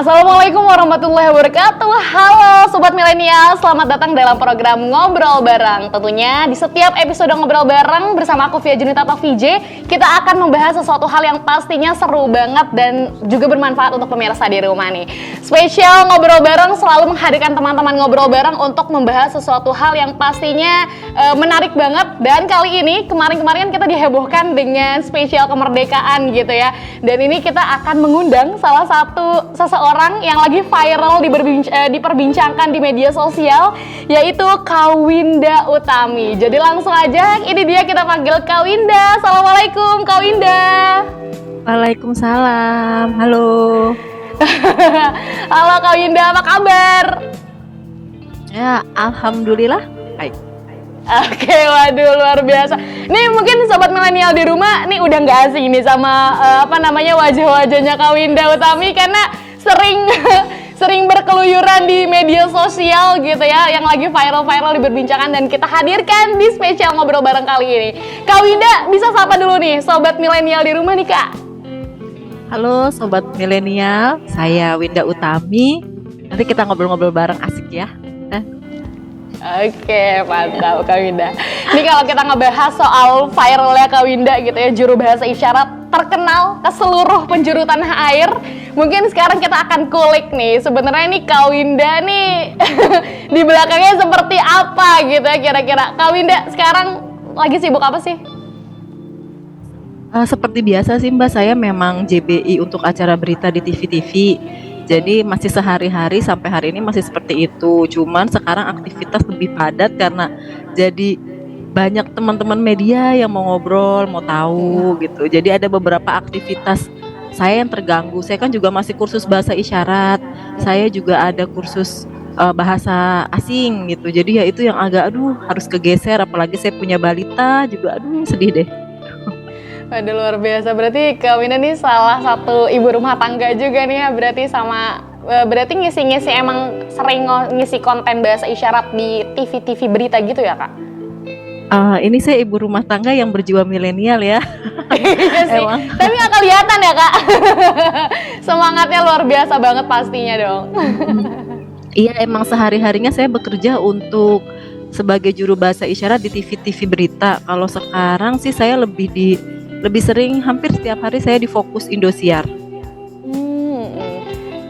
Assalamualaikum warahmatullahi wabarakatuh. Halo Sobat Milenial, selamat datang dalam program Ngobrol Bareng. Tentunya di setiap episode Ngobrol Bareng bersama aku Via Junita atau VJ, kita akan membahas sesuatu hal yang pastinya seru banget dan juga bermanfaat untuk pemirsa di rumah nih. Spesial Ngobrol Bareng selalu menghadirkan teman-teman Ngobrol Bareng untuk membahas sesuatu hal yang pastinya menarik banget. Dan kali ini, kemarin-kemarin kita dihebohkan dengan spesial kemerdekaan gitu ya. Dan ini kita akan mengundang salah satu seseorang yang lagi viral diperbincangkan di media sosial, yaitu Kak Winda Utami. Jadi langsung aja, ini dia kita panggil Kak Winda. Assalamualaikum Kak Winda. Waalaikumsalam. Halo. Halo Kak Winda, apa kabar? Ya, alhamdulillah. Baik. Oke, waduh luar biasa. Nih mungkin sobat milenial di rumah nih udah nggak asing nih sama wajah-wajahnya Kak Winda Utami karena sering berkeluyuran di media sosial gitu ya, yang lagi viral diperbincangkan dan kita hadirkan di spesial Ngobrol Bareng kali ini. Kak Winda bisa sapa dulu nih sobat milenial di rumah nih Kak. Halo sobat milenial, saya Winda Utami. Nanti kita ngobrol-ngobrol bareng asik ya. Oke, mantap Kak Winda. Ini kalau kita ngebahas soal viralnya Kak Winda gitu ya, juru bahasa isyarat terkenal ke seluruh penjuru tanah air. Mungkin sekarang kita akan kulik nih, sebenarnya nih Kak Winda nih di belakangnya seperti apa gitu ya kira-kira. Kak Winda sekarang lagi sibuk apa sih? Seperti biasa sih Mbak, saya memang JBI untuk acara berita di TV-TV. Jadi masih sehari-hari sampai hari ini masih seperti itu. Cuman sekarang aktivitas lebih padat karena jadi banyak teman-teman media yang mau ngobrol, mau tahu gitu. Jadi ada beberapa aktivitas saya yang terganggu. Saya kan juga masih kursus bahasa isyarat. Saya juga ada kursus bahasa asing gitu. Jadi ya itu yang agak harus kegeser, apalagi saya punya balita juga sedih deh. Waduh luar biasa, berarti Kak Winda nih salah satu ibu rumah tangga juga nih ya, berarti ngisi-ngisi emang sering ngisi konten bahasa isyarat di TV-TV berita gitu ya Kak? Ini saya ibu rumah tangga yang berjiwa milenial ya. Iya sih, tapi nggak kelihatan ya Kak. Semangatnya luar biasa banget pastinya dong. Iya, emang sehari-harinya saya bekerja untuk sebagai juru bahasa isyarat di TV-TV berita. Kalau sekarang sih saya lebih sering, hampir setiap hari saya di Fokus Indosiar.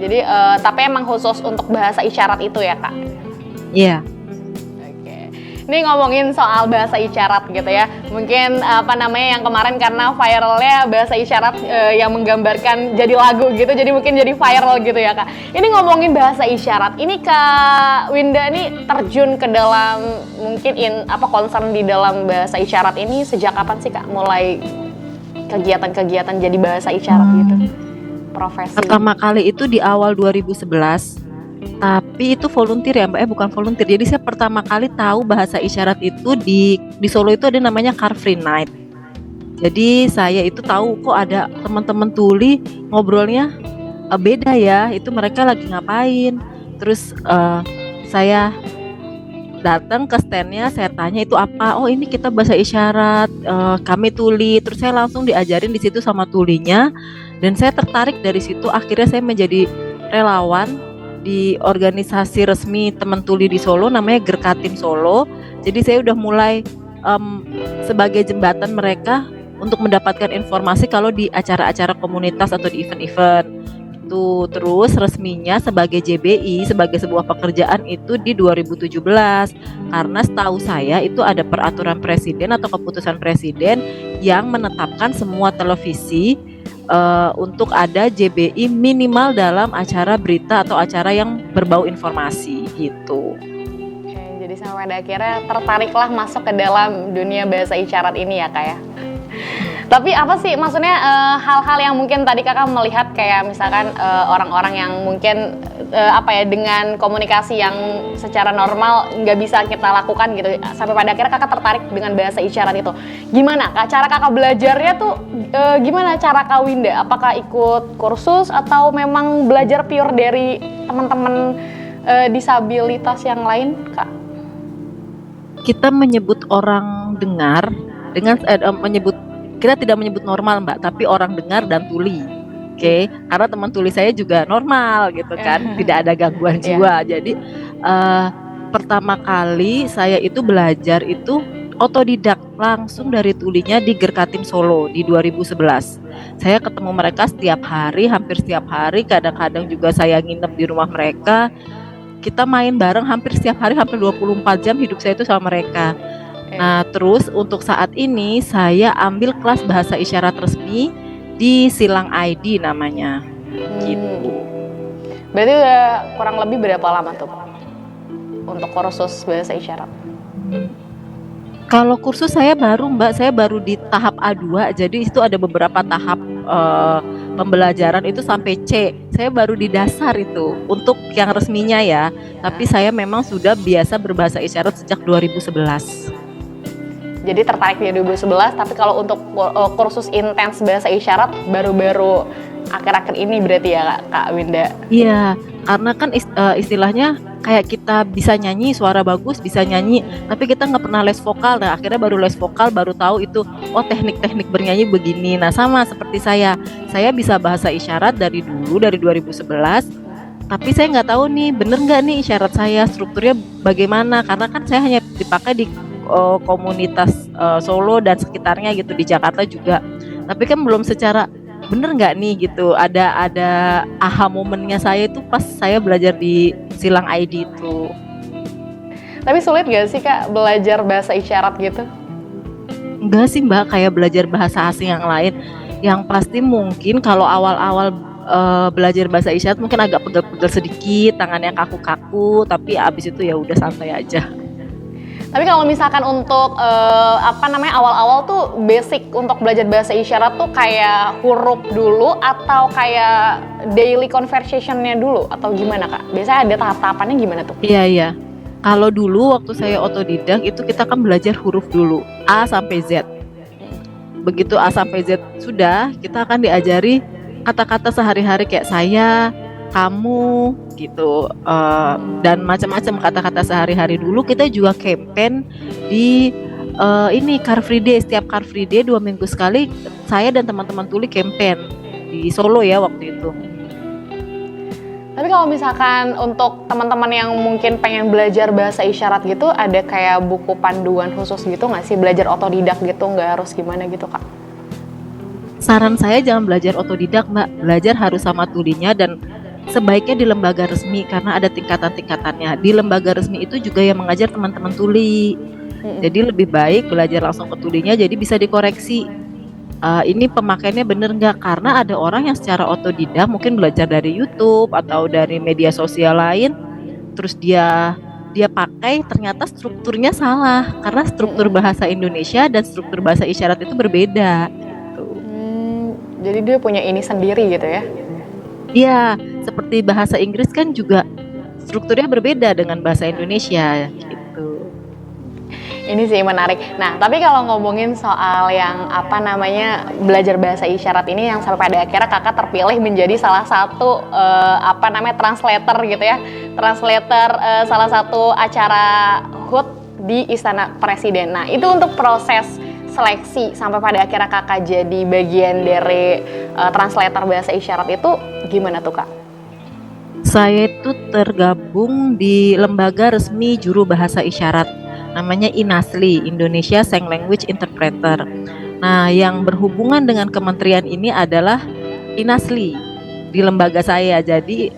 Jadi tapi emang khusus untuk bahasa isyarat itu ya Kak? Iya. Oke. Ini ngomongin soal bahasa isyarat gitu ya. Mungkin yang kemarin karena viralnya bahasa isyarat yang menggambarkan jadi lagu gitu, jadi mungkin jadi viral gitu ya Kak. Ini ngomongin bahasa isyarat. Ini Kak Winda nih terjun ke dalam mungkin concern di dalam bahasa isyarat ini sejak kapan sih Kak mulai kegiatan-kegiatan jadi bahasa isyarat gitu, profesi? Pertama kali itu di awal 2011, tapi itu volunteer ya Mbak, bukan volunteer. Jadi saya pertama kali tahu bahasa isyarat itu di Solo itu ada namanya Car Free Night. Jadi saya itu tahu kok ada teman-teman tuli ngobrolnya beda ya, itu mereka lagi ngapain. Terus saya datang ke standnya, saya tanya itu apa, oh ini kita bahasa isyarat, kami tuli. Terus saya langsung diajarin di situ sama tulinya, dan saya tertarik dari situ. Akhirnya saya menjadi relawan di organisasi resmi teman tuli di Solo, namanya Gerkatim Solo. Jadi saya udah mulai sebagai jembatan mereka untuk mendapatkan informasi kalau di acara-acara komunitas atau di event-event. Terus resminya sebagai JBI, sebagai sebuah pekerjaan itu di 2017, karena setahu saya itu ada peraturan presiden atau keputusan presiden yang menetapkan semua televisi untuk ada JBI minimal dalam acara berita atau acara yang berbau informasi gitu. Oke, jadi sampai pada akhirnya tertariklah masuk ke dalam dunia bahasa isyarat ini ya Kak ya. Tapi apa sih maksudnya hal-hal yang mungkin tadi Kakak melihat kayak misalkan orang-orang yang mungkin dengan komunikasi yang secara normal nggak bisa kita lakukan gitu, sampai pada akhirnya Kakak tertarik dengan bahasa isyarat itu. Gimana Kak cara Kakak belajarnya tuh, gimana cara Kak Winda? Apakah ikut kursus atau memang belajar pure dari teman-teman disabilitas yang lain Kak? Kita menyebut orang dengar dengan kita tidak menyebut normal Mbak, tapi orang dengar dan tuli. Oke, karena teman tulis saya juga normal gitu kan, tidak ada gangguan Iya. jiwa. Jadi pertama kali saya itu belajar itu otodidak langsung dari tulinya di Gerkatim Solo di 2011. Saya ketemu mereka setiap hari, hampir setiap hari, kadang-kadang juga saya nginep di rumah mereka. Kita main bareng hampir setiap hari, hampir 24 jam hidup saya itu sama mereka. Nah, terus untuk saat ini saya ambil kelas bahasa isyarat resmi di Silang ID namanya. Gitu. Berarti udah kurang lebih berapa lama tuh Pak untuk kursus bahasa isyarat? Kalau kursus saya baru Mbak, saya baru di tahap A2, jadi itu ada beberapa tahap pembelajaran itu sampai C. Saya baru di dasar itu untuk yang resminya ya, tapi saya memang sudah biasa berbahasa isyarat sejak 2011. Jadi tertarik di 2011, tapi kalau untuk kursus intens bahasa isyarat baru-baru akhir-akhir ini berarti ya Kak Winda? Iya, karena kan istilahnya kayak kita bisa nyanyi, suara bagus, bisa nyanyi, tapi kita nggak pernah les vokal. Nah, akhirnya baru les vokal, baru tahu itu, oh teknik-teknik bernyanyi begini. Nah, sama seperti saya bisa bahasa isyarat dari dulu, dari 2011, tapi saya nggak tahu nih, bener nggak nih isyarat saya, strukturnya bagaimana, karena kan saya hanya dipakai di komunitas Solo dan sekitarnya gitu, di Jakarta juga. Tapi kan belum secara bener nggak nih gitu, ada aha momennya saya itu pas saya belajar di Silang ID itu. Tapi sulit gak sih Kak belajar bahasa isyarat gitu? Enggak sih Mbak, kayak belajar bahasa asing yang lain. Yang pasti mungkin kalau awal-awal belajar bahasa isyarat mungkin agak pegel-pegel sedikit, tangannya kaku-kaku, tapi abis itu ya udah santai aja. Tapi kalau misalkan untuk awal-awal tuh basic untuk belajar bahasa isyarat tuh kayak huruf dulu atau kayak daily conversation-nya dulu atau gimana Kak? Biasanya ada tahap-tahapannya gimana tuh? Iya. Kalau dulu waktu saya otodidak itu kita kan belajar huruf dulu, A sampai Z. Begitu A sampai Z sudah, kita akan diajari kata-kata sehari-hari kayak saya, kamu gitu, dan macam-macam kata-kata sehari-hari. Dulu kita juga campaign di ini Car Free Day. Setiap Car Free Day 2 minggu sekali saya dan teman-teman tuli campaign di Solo ya waktu itu. Tapi kalau misalkan untuk teman-teman yang mungkin pengen belajar bahasa isyarat gitu, ada kayak buku panduan khusus gitu nggak sih, belajar otodidak gitu, nggak harus gimana gitu Kak? Saran saya jangan belajar otodidak Mbak, belajar harus sama tulinya, dan sebaiknya di lembaga resmi karena ada tingkatan-tingkatannya. Di lembaga resmi itu juga yang mengajar teman-teman tuli. Jadi lebih baik belajar langsung ke tulinya, jadi bisa dikoreksi. Ini pemakaiannya bener nggak? Karena ada orang yang secara otodidak mungkin belajar dari YouTube atau dari media sosial lain, terus dia pakai, ternyata strukturnya salah karena struktur bahasa Indonesia dan struktur bahasa isyarat itu berbeda. Jadi dia punya ini sendiri gitu ya? Iya, seperti bahasa Inggris kan juga strukturnya berbeda dengan bahasa Indonesia gitu. Ini sih menarik. Nah, tapi kalau ngomongin soal yang belajar bahasa isyarat ini yang sampai pada akhirnya Kakak terpilih menjadi salah satu translator gitu ya. Translator salah satu acara HUT di Istana Presiden. Nah, itu untuk proses seleksi sampai pada akhirnya Kakak jadi bagian dari translator bahasa isyarat itu gimana tuh Kak? Saya itu tergabung di lembaga resmi juru bahasa isyarat, namanya INASLI, Indonesia Sign Language Interpreter. Nah, yang berhubungan dengan kementerian ini adalah INASLI di lembaga saya. Jadi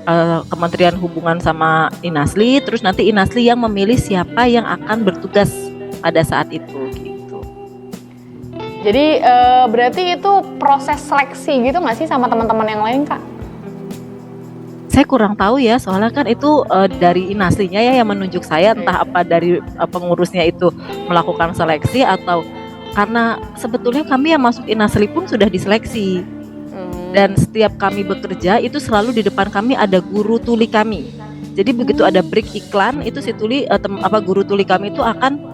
kementerian hubungan sama INASLI, terus nanti INASLI yang memilih siapa yang akan bertugas pada saat itu gitu. Jadi berarti itu proses seleksi gitu nggak sih sama teman-teman yang lain Kak? Saya kurang tahu ya, soalnya kan itu dari INASLI-nya ya yang menunjuk saya, entah apa dari pengurusnya itu melakukan seleksi atau karena sebetulnya kami yang masuk INASLI pun sudah diseleksi. Dan setiap kami bekerja itu selalu di depan kami ada guru tuli kami. Jadi begitu ada break iklan itu si tuli guru tuli kami itu akan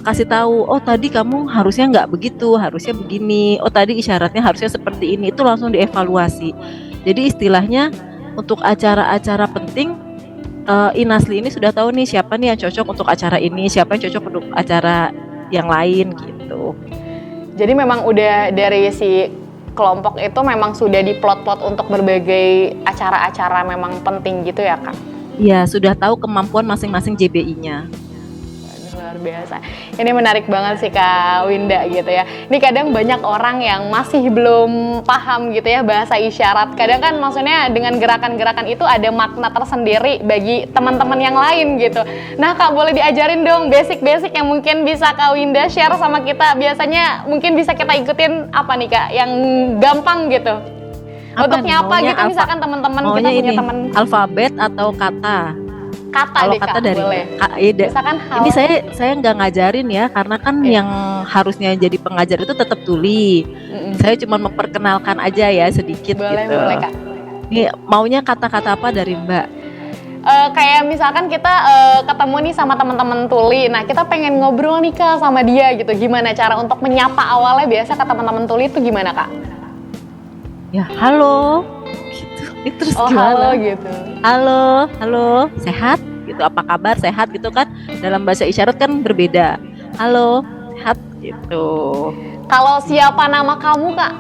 kasih tahu, oh tadi kamu harusnya nggak begitu, harusnya begini, oh tadi isyaratnya harusnya seperti ini. Itu langsung dievaluasi. Jadi istilahnya untuk acara-acara penting INASLI ini sudah tahu nih siapa nih yang cocok untuk acara ini, siapa yang cocok untuk acara yang lain gitu. Jadi memang udah dari si kelompok itu memang sudah diplot-plot untuk berbagai acara-acara memang penting gitu ya Kak? Iya, sudah tahu kemampuan masing-masing JBI-nya. Luar biasa. Ini menarik banget sih Kak Winda gitu ya. Ini kadang banyak orang yang masih belum paham gitu ya bahasa isyarat. Kadang kan maksudnya dengan gerakan-gerakan itu ada makna tersendiri bagi teman-teman yang lain gitu. Nah Kak, boleh diajarin dong basic-basic yang mungkin bisa Kak Winda share sama kita. Biasanya mungkin bisa kita ikutin apa nih Kak yang gampang gitu. Untuk nyapa gitu misalkan teman-teman kita punya teman alfabet atau kata. Kata Kalau deh kata Kak, dari boleh. misalkan ini saya nggak ngajarin ya, karena kan yang harusnya jadi pengajar itu tetap tuli. Saya cuma memperkenalkan aja ya sedikit boleh, gitu. Boleh Kak. Ini maunya kata-kata apa dari Mbak? Kayak misalkan kita ketemu nih sama teman-teman tuli, nah kita pengen ngobrol nih Kak sama dia gitu. Gimana cara untuk menyapa awalnya biasa ke teman-teman tuli itu gimana Kak? Ya halo. Terus Halo gimana? gitu. Halo, sehat? Gitu, apa kabar? Sehat gitu kan? Dalam bahasa isyarat kan berbeda. Halo, sehat gitu. Kalau siapa nama kamu Kak?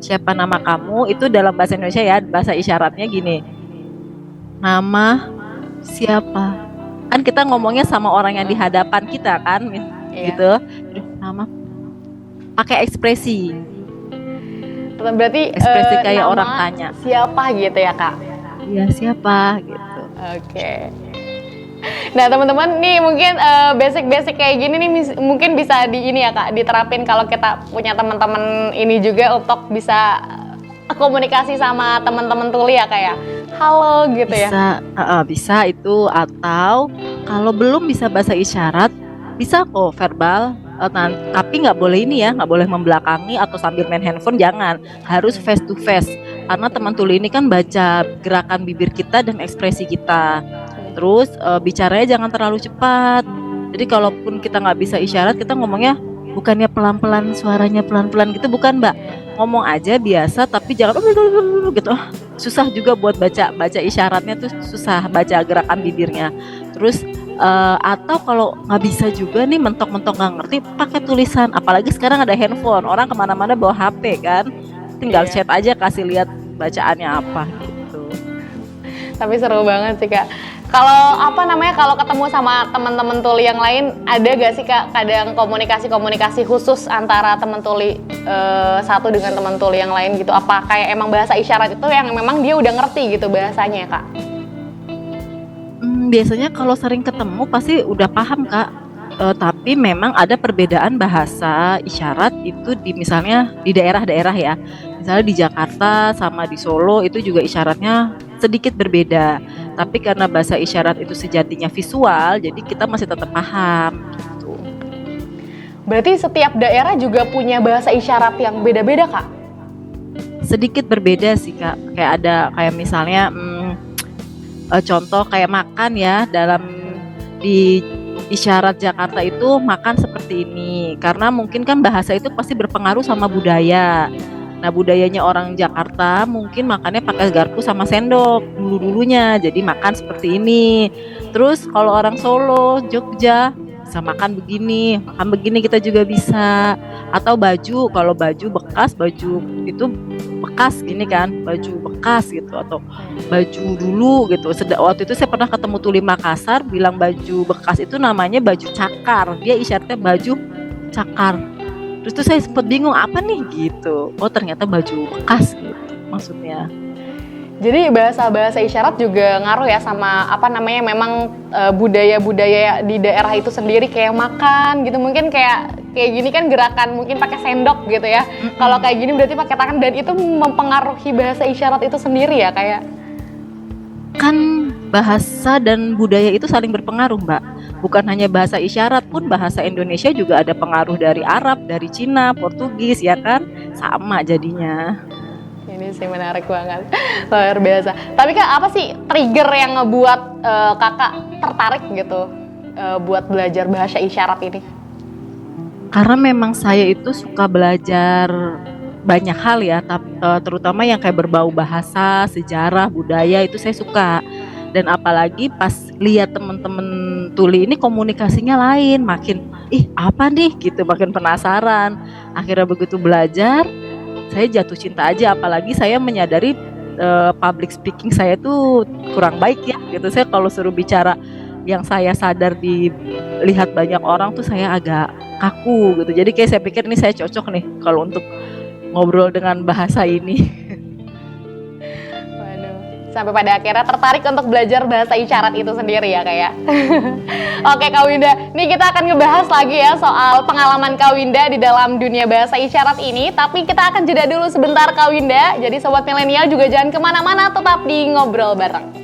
Siapa nama kamu? Itu dalam bahasa Indonesia ya, bahasa isyaratnya gini. Nama siapa? Kan kita ngomongnya sama orang yang di hadapan kita kan, gitu. Nama. Pakai ekspresi. Berarti ekspresi kayak orang tanya siapa gitu ya Kak? Iya siapa gitu. Oke. Nah teman-teman nih mungkin basic-basic kayak gini nih mungkin bisa di ini ya Kak diterapin kalau kita punya teman-teman ini juga untuk bisa komunikasi sama teman-teman tuli ya Kak ya. Halo gitu bisa, ya. Bisa itu, atau kalau belum bisa bahasa isyarat bisa kok verbal. Tapi nggak boleh ini ya, nggak boleh membelakangi atau sambil main handphone, jangan, harus face to face karena teman tuli ini kan baca gerakan bibir kita dan ekspresi kita. Terus bicaranya jangan terlalu cepat, jadi kalaupun kita nggak bisa isyarat kita ngomongnya bukannya pelan-pelan, suaranya pelan-pelan gitu, bukan Mbak, ngomong aja biasa tapi jangan gitu. Susah juga buat baca isyaratnya tuh, susah baca gerakan bibirnya. Terus atau kalau nggak bisa juga nih, mentok-mentok nggak ngerti, pakai tulisan. Apalagi sekarang ada handphone, orang kemana-mana bawa HP kan, tinggal chat aja, kasih lihat bacaannya apa gitu. Tapi seru banget sih Kak. Kalau kalau ketemu sama teman-teman tuli yang lain, ada gak sih Kak kadang komunikasi khusus antara teman tuli satu dengan teman tuli yang lain gitu? Apa kayak emang bahasa isyarat itu yang memang dia udah ngerti gitu bahasanya Kak? Biasanya kalau sering ketemu pasti udah paham Kak, tapi memang ada perbedaan bahasa isyarat itu misalnya di daerah-daerah ya. Misalnya di Jakarta sama di Solo itu juga isyaratnya sedikit berbeda. Tapi karena bahasa isyarat itu sejatinya visual, jadi kita masih tetap paham gitu. Berarti setiap daerah juga punya bahasa isyarat yang beda-beda Kak? Sedikit berbeda sih Kak. Kayak misalnya contoh kayak makan ya, di isyarat Jakarta itu makan seperti ini, karena mungkin kan bahasa itu pasti berpengaruh sama budaya. Nah budayanya orang Jakarta mungkin makannya pakai garpu sama sendok dulunya, jadi makan seperti ini. Terus kalau orang Solo, Jogja bisa makan begini kita juga bisa. Atau baju, kalau baju bekas, baju itu bekas gini kan, baju bekas gitu, atau baju dulu gitu. Waktu itu saya pernah ketemu tuli Makassar bilang baju bekas itu namanya baju cakar, dia isyaratnya baju cakar. Terus tuh saya sempat bingung apa nih gitu, oh ternyata baju bekas gitu maksudnya. Jadi bahasa isyarat juga ngaruh ya sama memang budaya-budaya di daerah itu sendiri, kayak makan gitu, mungkin kayak gini kan gerakan mungkin pakai sendok gitu ya. Kalau kayak gini berarti pakai tangan, dan itu mempengaruhi bahasa isyarat itu sendiri ya kayak. Kan bahasa dan budaya itu saling berpengaruh Mbak. Bukan hanya bahasa isyarat pun, bahasa Indonesia juga ada pengaruh dari Arab, dari Cina, Portugis ya kan, sama jadinya. Ini sih menarik banget, luar biasa. Tapi Kak, apa sih trigger yang ngebuat Kakak tertarik gitu buat belajar bahasa isyarat ini? Karena memang saya itu suka belajar banyak hal ya, terutama yang kayak berbau bahasa, sejarah, budaya itu saya suka. Dan apalagi pas lihat teman-teman tuli ini komunikasinya lain, makin apa nih gitu, makin penasaran. Akhirnya begitu belajar, saya jatuh cinta aja, apalagi saya menyadari public speaking saya tuh kurang baik ya gitu. Saya kalau suruh bicara yang saya sadar dilihat banyak orang tuh saya agak kaku gitu. Jadi kayak saya pikir ini saya cocok nih kalau untuk ngobrol dengan bahasa ini. Waduh, sampai pada akhirnya tertarik untuk belajar bahasa isyarat itu sendiri ya kayak. Oke Kak Winda, nih kita akan ngebahas lagi ya soal pengalaman Kak Winda di dalam dunia bahasa isyarat ini. Tapi kita akan jeda dulu sebentar Kak Winda. Jadi sobat milenial juga jangan kemana-mana, tetap di Ngobrol Bareng.